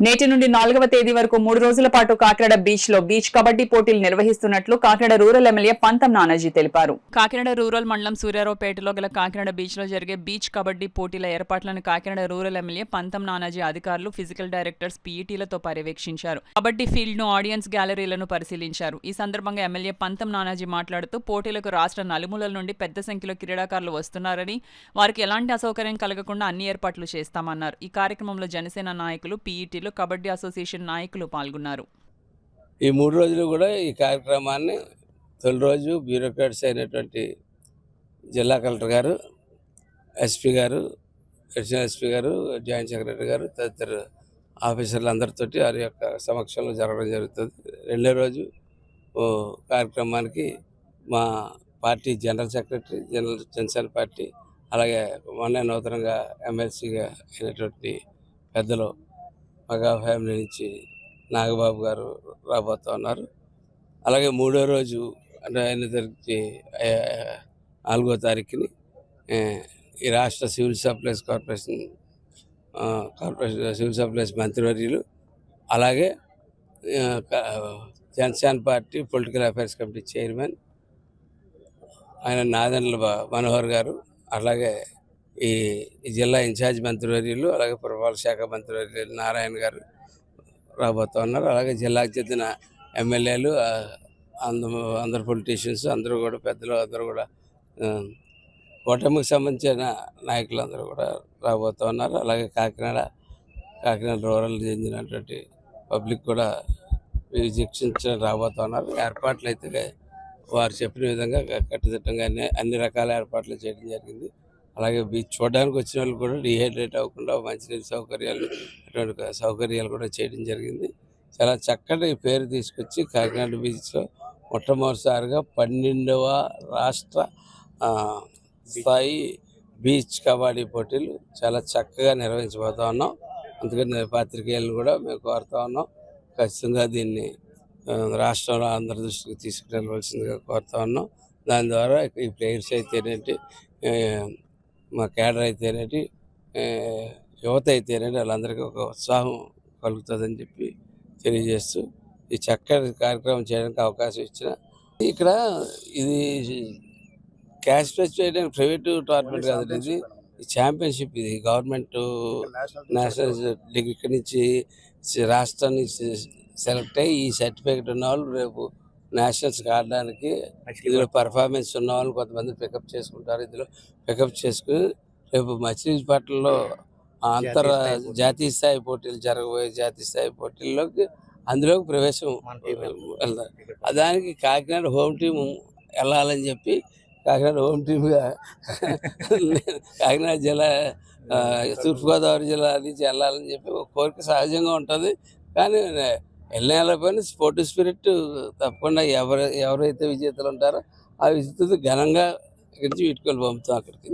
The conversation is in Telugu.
నేటి నుండి 4వ తేదీ వరకు 3 రోజుల పాటు కాకినాడ బీచ్ లో బీచ్ కబడ్డీ పోటీలు నిర్వహిస్తున్నట్లు కాకినాడ రూరల్ ఎమ్మెల్యే పంతం నానాజీ తెలిపారు. కాకినాడ రూరల్ మండలం సూర్యారావుపేటలో గల కాకినాడ బీచ్ లో జరిగే బీచ్ కబడ్డీ పోటీల ఏర్పాట్లను కాకినాడ రూరల్ ఎమ్మెల్యే పంతం నానాజీ అధికారులు, ఫిజికల్ డైరెక్టర్స్, పీఈటీలతో పర్యవేక్షించారు. కబడ్డీ ఫీల్డ్ ను, ఆడియన్స్ గ్యాలరీలను పరిశీలించారు. ఈ సందర్భంగా ఎమ్మెల్యే పంతం నానాజీ మాట్లాడుతూ పోటీలకు రాష్ట్ర నలుమూలల నుండి పెద్ద సంఖ్యలో క్రీడాకారులు వస్తున్నారని, వారికి ఎలాంటి అసౌకర్యం కలగకుండా అన్ని ఏర్పాట్లు చేస్తామన్నారు. ఈ కార్యక్రమంలో జనసేన నాయకులు, పీఈటీలు, కబడ్డీ అసోసియేషన్ నాయకులు పాల్గొన్నారు. ఈ 3 రోజులు కూడా ఈ కార్యక్రమాన్ని తొలి రోజు బ్యూరోక్రాట్స్ అయినటువంటి జిల్లా కలెక్టర్ గారు, ఎస్పీ గారు, అడిషనల్ ఎస్పీ గారు, జాయింట్ సెక్రటరీ గారు తదితర ఆఫీసర్లందరితోటి వారి యొక్క సమక్షంలో జరగడం జరుగుతుంది. రెండో రోజు కార్యక్రమానికి మా party general secretary, Janasena party, అలాగే మొన్న నూతనంగా ఎమ్మెల్సీగా అయినటువంటి పెద్దలు మగా ఫ్యామిలీ నుంచి నాగబాబు గారు రాబోతూ ఉన్నారు. అలాగే మూడో రోజు అంటే 4వ తారీఖుని ఈ రాష్ట్ర civil supplies corporation civil supplies మంత్రివర్యులు, అలాగే Janasena party political affairs committee chairman ఆయన నాదెండ్ల మనోహర్ గారు, అలాగే ఈ జిల్లా ఇన్ఛార్జ్ మంత్రివర్యులు, అలాగే పురపాలక శాఖ మంత్రివర్యులు నారాయణ గారు రాబోతూ ఉన్నారు. అలాగే జిల్లాకు చెందిన ఎమ్మెల్యేలు, అందరు పొలిటీషియన్స్ అందరూ కూడా, పెద్దలు అందరూ కూడా, కూటమికి సంబంధించిన నాయకులు అందరూ కూడా రాబోతూ ఉన్నారు. అలాగే కాకినాడ రూరల్ చెందినటువంటి పబ్లిక్ కూడా వీక్షించడం రాబోతూ ఉన్నారు. ఏర్పాట్లు అయితే వారు చెప్పిన విధంగా కట్టుదిట్టంగా అన్ని రకాల ఏర్పాట్లు చేయడం జరిగింది. అలాగే బీచ్ చూడడానికి వచ్చిన వాళ్ళు కూడా డిహైడ్రేట్ అవ్వకుండా మంచినీటి సౌకర్యాలు, అటువంటి సౌకర్యాలు కూడా చేయడం జరిగింది. చాలా చక్కటి పేరు తీసుకొచ్చి కాకినాడ బీచ్లో మొట్టమొదటిసారిగా 12వ రాష్ట్ర స్థాయి బీచ్ కబడ్డీ పోటీలు చాలా చక్కగా నిర్వహించబోతా ఉన్నాం. అందుకని పాత్రికేయులను కూడా మేము కోరుతా ఉన్నాం, ఖచ్చితంగా దీన్ని రాష్ట్రంలో అందరి దృష్టికి తీసుకెళ్ళవలసిందిగా కోరుతా ఉన్నాం. దాని ద్వారా ఈ ప్లేయర్స్ అయితేనేంటి, మా కేడర్ అయితేనేటి, యువత అయితేనేటి, వాళ్ళందరికీ ఒక ఉత్సాహం కలుగుతుందని చెప్పి తెలియజేస్తూ ఈ చక్కటి కార్యక్రమం చేయడానికి అవకాశం ఇచ్చిన, ఇక్కడ ఇది క్యాష్ ప్రైజ్ చేయడానికి ప్రైవేటు టోర్నమెంట్ కాదండి, ఇది ఛాంపియన్షిప్. ఇది గవర్నమెంట్ నేషనల్ లీగ్ ఇక్కడి నుంచి రాష్ట్రాన్ని సెలెక్ట్ అయ్యి ఈ సర్టిఫికేట్ ఉన్న వాళ్ళు రేపు నేషనల్స్కి ఆడడానికి, ఇందులో పర్ఫార్మెన్స్ ఉన్న వాళ్ళు కొంతమంది పికప్ చేసుకుంటారు. ఇందులో పికప్ చేసుకుని రేపు మచిలీపట్నంలో జాతీయ స్థాయి పోటీలు జరగబోయే జాతీయ స్థాయి పోటీల్లోకి అందులోకి ప్రవేశం వెళ్తారు. దానికి కాకినాడ హోమ్ టీం వెళ్ళాలని చెప్పి కాకినాడ హోమ్ టీమ్గా కాకినాడ జిల్లా, తూర్పుగోదావరి జిల్లా నుంచి వెళ్ళాలని చెప్పి ఒక కోరిక సహజంగా ఉంటుంది. కానీ వెళ్ళలేకపోయినా స్పోర్టివ్ స్పిరిట్ తప్పకుండా ఎవరైతే విజేతలు ఉంటారో ఆ విజేతలు ఘనంగా ఇక్కడి నుంచి వీటుకొని పంపుతాం అక్కడికి.